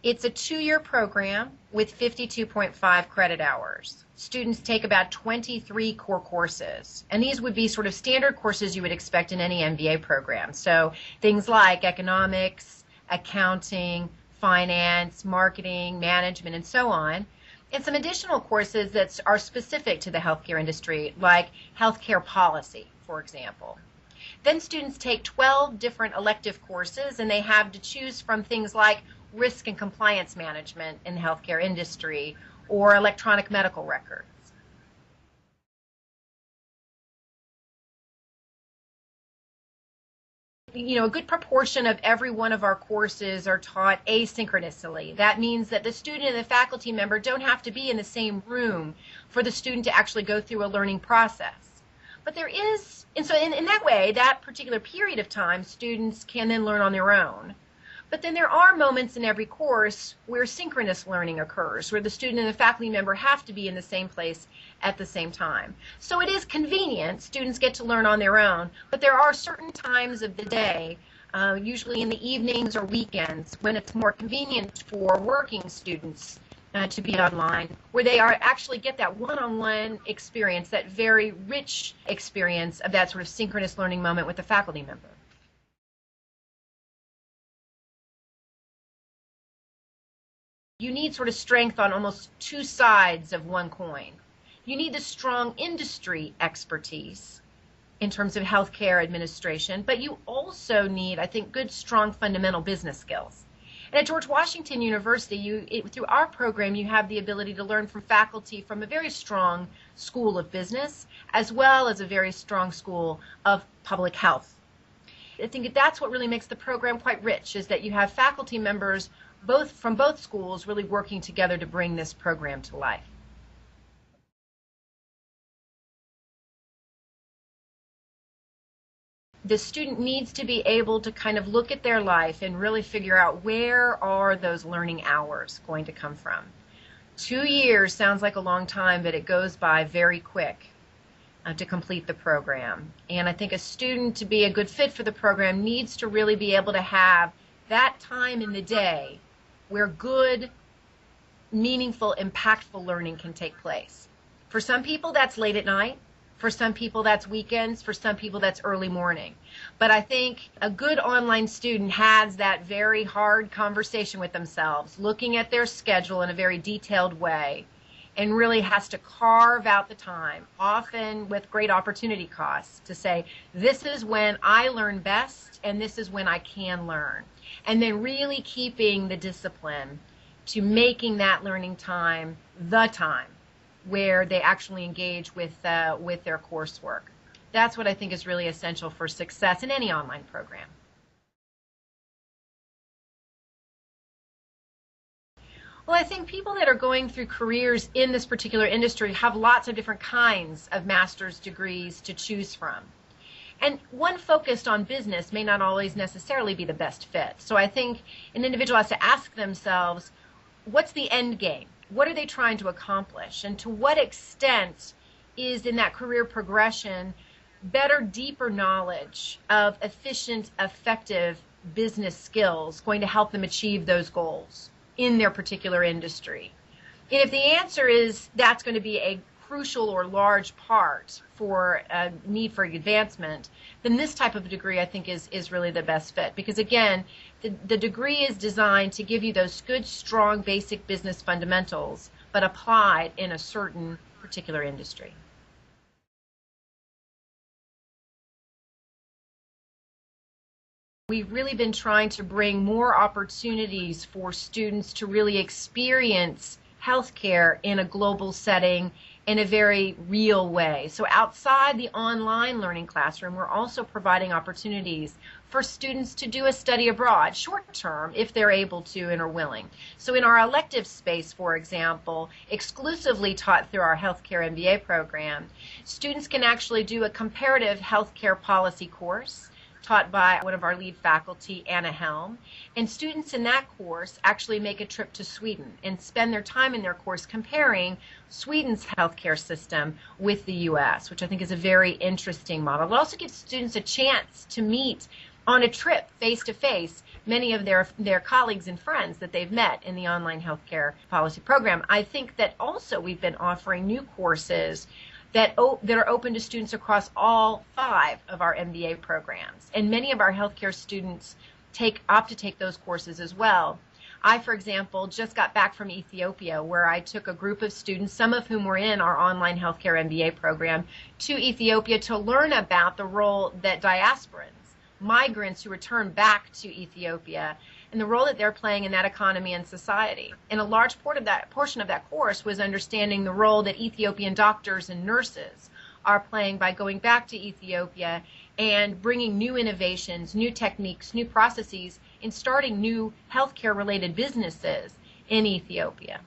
It's a 2-year program with 52.5 credit hours. Students take about 23 core courses, and these would be sort of standard courses you would expect in any MBA program. So things like economics, accounting, finance, marketing, management, and so on. And some additional courses that are specific to the healthcare industry, like healthcare policy, for example. Then students take 12 different elective courses, and they have to choose from things like risk and compliance management in the healthcare industry or electronic medical records. You know, a good proportion of every one of our courses are taught asynchronously. That means that the student and the faculty member don't have to be in the same room for the student to actually go through a learning process. But there is, and so in that way, that particular period of time, students can then learn on their own. But then there are moments in every course where synchronous learning occurs, where the student and the faculty member have to be in the same place at the same time. So it is convenient. Students get to learn on their own, but there are certain times of the day, usually in the evenings or weekends, when it's more convenient for working students to be online, where they are actually get that one-on-one experience, that very rich experience of that sort of synchronous learning moment with the faculty member. You need sort of strength on almost two sides of one coin. You need the strong industry expertise in terms of healthcare administration, but you also need, I think, good, strong fundamental business skills. And at George Washington University, through our program, you have the ability to learn from faculty from a very strong school of business, as well as a very strong school of public health. I think that's what really makes the program quite rich, is that you have faculty members from both schools really working together to bring this program to life. The student needs to be able to kind of look at their life and really figure out where are those learning hours going to come from. 2 years sounds like a long time, but it goes by very quick to complete the program. And I think a student, to be a good fit for the program, needs to really be able to have that time in the day where good, meaningful, impactful learning can take place. For some people, that's late at night. For some people, that's weekends. For some people, that's early morning. But I think a good online student has that very hard conversation with themselves, looking at their schedule in a very detailed way, and really has to carve out the time, often with great opportunity costs, to say, this is when I learn best, and this is when I can learn. And then really keeping the discipline to making that learning time the time where they actually engage with their coursework. That's what I think is really essential for success in any online program. Well, I think people that are going through careers in this particular industry have lots of different kinds of master's degrees to choose from. And one focused on business may not always necessarily be the best fit. So I think an individual has to ask themselves, what's the end game? What are they trying to accomplish? And to what extent is in that career progression better, deeper knowledge of efficient, effective business skills going to help them achieve those goals in their particular industry? And if the answer is that's going to be a crucial or large part for a need for advancement, then this type of degree I think is really the best fit. Because again, the degree is designed to give you those good, strong, basic business fundamentals, but applied in a certain particular industry. We've really been trying to bring more opportunities for students to really experience healthcare in a global setting in a very real way. So outside the online learning classroom, we're also providing opportunities for students to do a study abroad, short term, if they're able to and are willing. So in our elective space, for example, exclusively taught through our Healthcare MBA program, students can actually do a comparative healthcare policy course taught by one of our lead faculty, Anna Helm. And students in that course actually make a trip to Sweden and spend their time in their course comparing Sweden's healthcare system with the U.S., which I think is a very interesting model. It also gives students a chance to meet on a trip face-to-face many of their colleagues and friends that they've met in the online healthcare policy program. I think that also we've been offering new courses that are open to students across all 5 of our MBA programs. And many of our healthcare students opt to take those courses as well. I, for example, just got back from Ethiopia, where I took a group of students, some of whom were in our online healthcare MBA program, to Ethiopia to learn about the role that diasporans, migrants who return back to Ethiopia, and the role that they're playing in that economy and society. And a large portion of that course was understanding the role that Ethiopian doctors and nurses are playing by going back to Ethiopia and bringing new innovations, new techniques, new processes, and starting new healthcare-related businesses in Ethiopia.